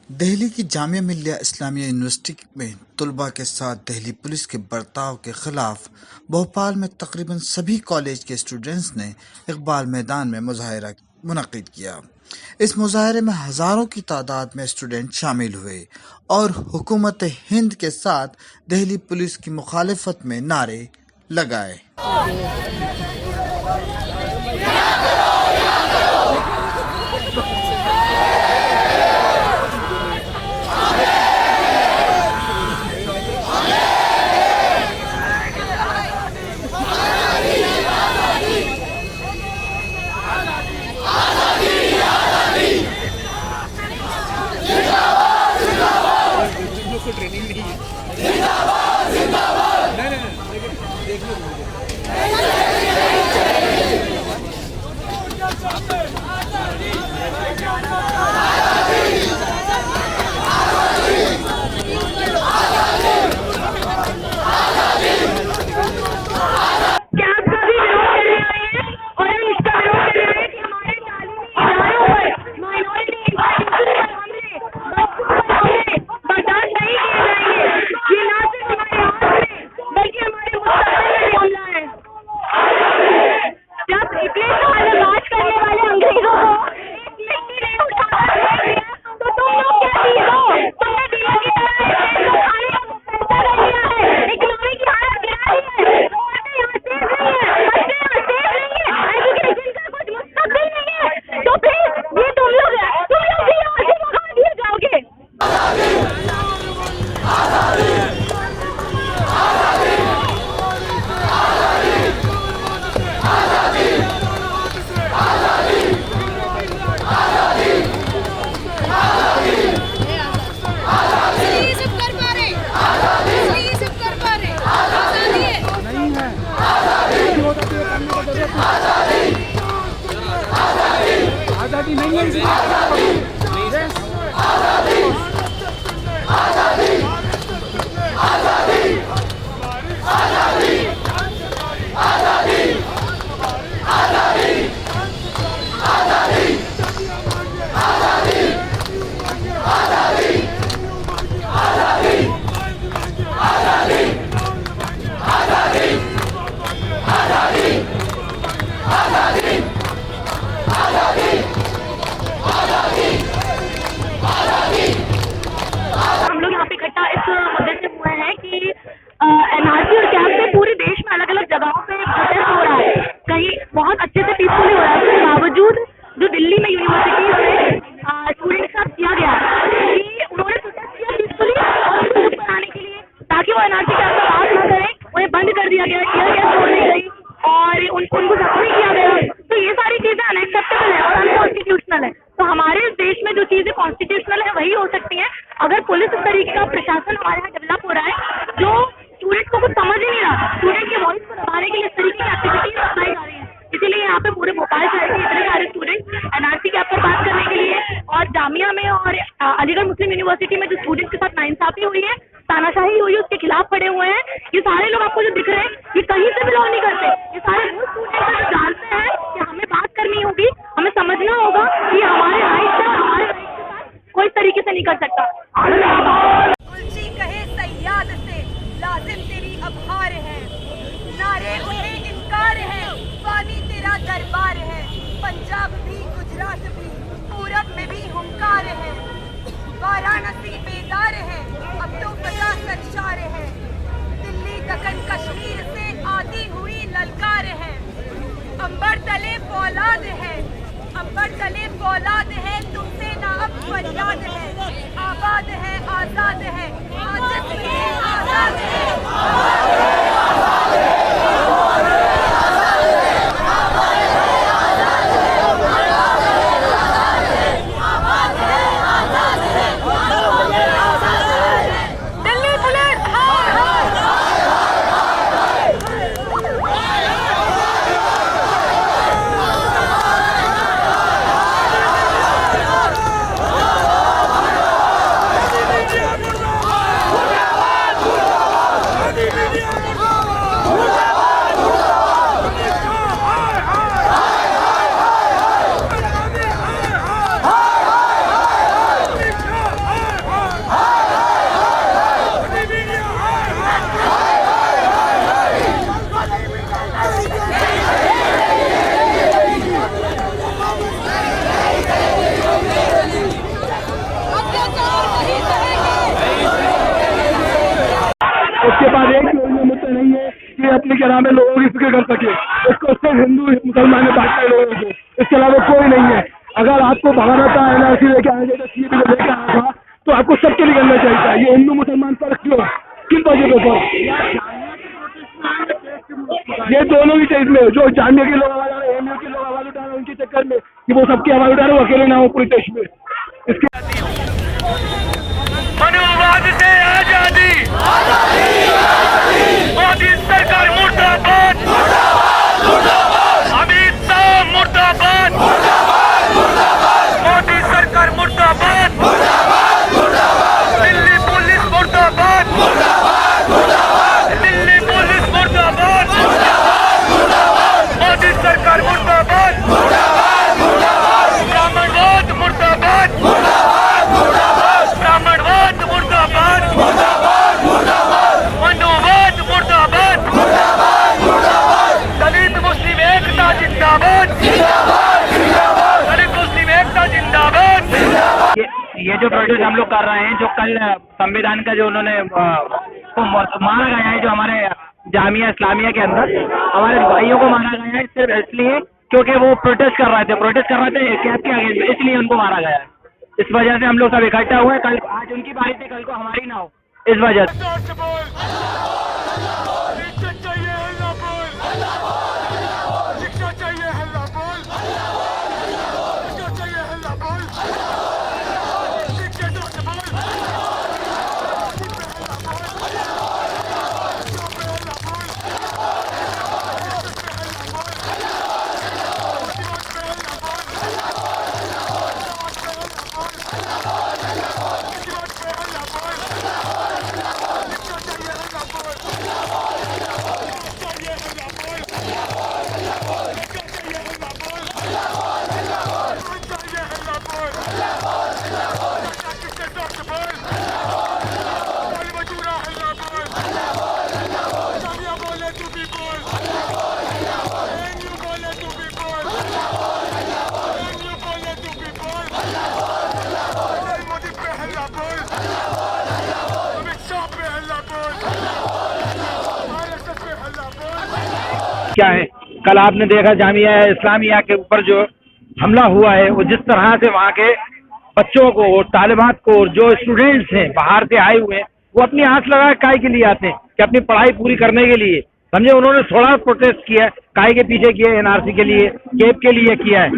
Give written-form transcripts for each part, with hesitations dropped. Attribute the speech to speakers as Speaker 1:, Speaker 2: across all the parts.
Speaker 1: दिल्ली की जामिया मिल्लिया इस्लामिया यूनिवर्सिटी में तलबा के साथ दिल्ली पुलिस के बर्ताव के खिलाफ भोपाल में तकरीबन सभी कॉलेज के स्टूडेंट्स ने इकबाल मैदान में मुजाहरा मुनक्किद किया। इस मुजाहरे में हजारों की तादाद में स्टूडेंट शामिल हुए और हुकूमत हिंद के साथ दिल्ली पुलिस की मुखालिफत में नारे लगाए।
Speaker 2: ट्रेनिंग नहीं है। जिंदाबाद जिंदाबाद। नहीं देख लो आजादी नहीं है इसलिए
Speaker 3: एनआरसी और कैंप से पूरे देश में अलग अलग जगहों पे प्रोटेस्ट हो रहा है। कहीं बहुत अच्छे से पीसफुली हो रहा है, उसके बावजूद जो दिल्ली में यूनिवर्सिटी में स्टूडेंट के साथ किया गया कि उन्होंने प्रोटेस्ट किया पीसफुली और ग्रुप बनाने के लिए ताकि वो एनआरसी कैंप का बात न करें, उन्हें बंद कर दिया गया, टीयर गैस छोड़ दी गई और उनको जख्मी किया गया। तो ये सारी चीजें अनएक्सेप्टेबल है और अनकॉन्स्टिट्यूशनल है। तो हमारे देश में जो चीजें कॉन्स्टिट्यूशनल है वही हो सकती है। अगर पुलिस इस तरीके का प्रशासन हमारे यहाँ डेवलप हो रहा है जो स्टूडेंट को कुछ समझ ही नहीं रहा, स्टूडेंट के वॉइस को दबाने के लिए इस तरीके की एक्टिविटीज अपनाई जा रही है। इसीलिए यहाँ पे पूरे भोपाल शहर के इतने सारे स्टूडेंट एनआरसी कैंप पर बात करने के लिए और जामिया में और अलीगढ़ मुस्लिम यूनिवर्सिटी में जो स्टूडेंट्स के साथ नाइंसाफी हुई है, तानाशाही हुई है, उसके खिलाफ खड़े हुए हैं। ये सारे लोग आपको जो दिख रहे हैं ये कहीं से बिलोंग नहीं करते। ये सारे वो स्टूडेंट जो जानते हैं कि हमें बात करनी होगी, हमें समझना होगा कि हमारे राइट के साथ कोई तरीके से नहीं कर सकता।
Speaker 4: कहे सयाद से लाजिम तेरी अबहार है, नारे उन्हें इनकार है, पानी तेरा दरबार है। पंजाब भी गुजरात भी पूरब में भी हुंकार है, वाराणसी बेदार है, अब तो फजा सरशार है। दिल्ली दक्कन कश्मीर से आती हुई ललकार है, अंबर तले फौलाद है, अंबर तले फौलाद है, तुमसे ना अब फरियाद है। आबाद है आजाद है, आजाद है आजाद है।
Speaker 5: उसके बाद एक भी मुद्दा नहीं है कि अपनी क्या नाम है लोगों की फिक्र कर सके। इसको सिर्फ हिंदू मुसलमान में बांटना है लोगों को, इसके अलावा कोई नहीं है। अगर आपको भगाना था NRC लेके आएंगे तो CAA को लेके आया था तो आपको सबके लिए करना चाहिए था। ये हिंदू मुसलमान पर क्यों, किन वजह पर? ये दोनों की चीज में जो जामिया के लोग आवाज उठा रहे हैं, AMU के लोग आवाज उठा रहे हैं उनके चक्कर में कि वो सबकी आवाज उठा रहे हैं, अकेले ना हो पूरे देश में। इसके
Speaker 6: मनुवाद से आजादी, मोदी सरकार मुर्दाबाद, अमित शाह मुर्दाबाद, मोदी सरकार मुर्दाबाद, दिल्ली पुलिस मुर्दाबाद, दिल्ली पुलिस मुर्दाबाद, मोदी सरकार मुर्दाबाद, ब्राह्मणवाद मुर्दाबाद, ब्राह्मणवाद मुर्दाबाद, मनुवाद मुर्दाबाद, दलित मुस्लिम एकता जिंदाबाद, दलित मुस्लिम एकता जिंदाबाद।
Speaker 7: ये जो प्रोटेस्ट हम लोग कर रहे हैं, जो कल संविधान का जो उन्होंने को मारा गया है, जो हमारे जामिया इस्लामिया के अंदर हमारे भाइयों को मारा गया है सिर्फ इसलिए क्योंकि वो प्रोटेस्ट कर रहे थे कैद के आगे, इसलिए उनको मारा गया है। इस वजह से हम लोग सब इकट्ठा हुए। कल आज उनकी बारी थी, कल को हमारी ना हो, इस वजह से। क्या है, कल आपने देखा जामिया इस्लामिया के ऊपर जो हमला हुआ है, वो जिस तरह से वहाँ के बच्चों को और तालिबात को और जो स्टूडेंट्स हैं बाहर से आए हुए हैं, वो अपनी आंख लगा काय के लिए आते हैं कि अपनी पढ़ाई पूरी करने के लिए, समझे। उन्होंने थोड़ा प्रोटेस्ट किया, काय के पीछे किया, NRC के लिए, केप के लिए किया है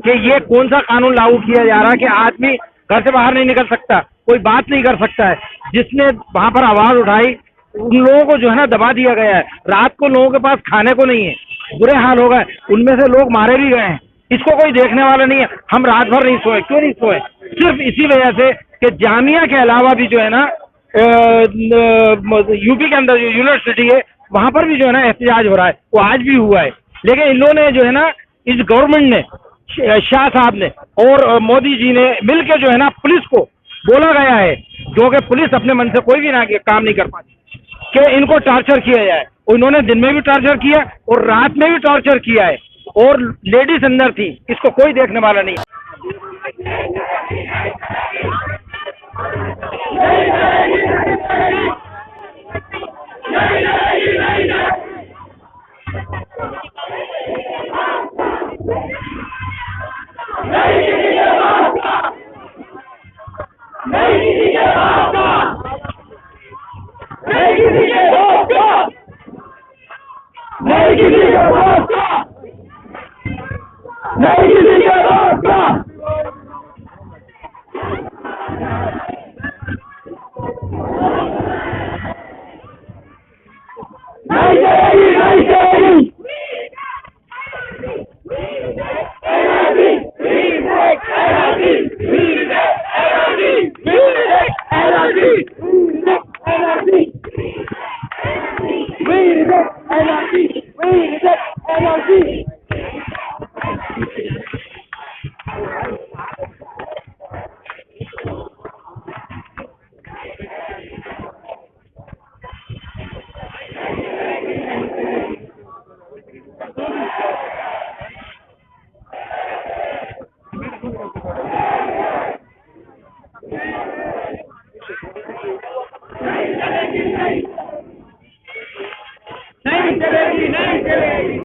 Speaker 7: कि ये कौन सा कानून लागू किया जा रहा है कि आदमी घर से बाहर नहीं निकल सकता, कोई बात नहीं कर सकता है। जिसने वहाँ पर आवाज उठाई उन लोगों को जो है ना दबा दिया गया है। रात को लोगों के पास खाने को नहीं है, बुरे हाल हो गए, उनमें से लोग मारे भी गए हैं। इसको कोई देखने वाला नहीं है। हम रात भर नहीं सोए, क्यों नहीं सोए? सिर्फ इसी वजह से कि जामिया के अलावा भी जो है ना यूपी के अंदर जो यूनिवर्सिटी है वहां पर भी जो है ना एहतजाज हो रहा है, वो आज भी हुआ है। लेकिन इन लोगों ने जो है ना, इस गवर्नमेंट ने, शाह साहब ने और मोदी जी ने मिलकर जो है ना पुलिस को बोला गया है, क्योंकि पुलिस अपने मन से कोई भी ना काम नहीं कर पाती, कि इनको टॉर्चर किया जाए। उन्होंने दिन में भी टॉर्चर किया और रात में भी टॉर्चर किया है, और लेडीज अंदर थी, इसको कोई देखने वाला नहीं।
Speaker 5: चलेगी, नहीं चलेगी।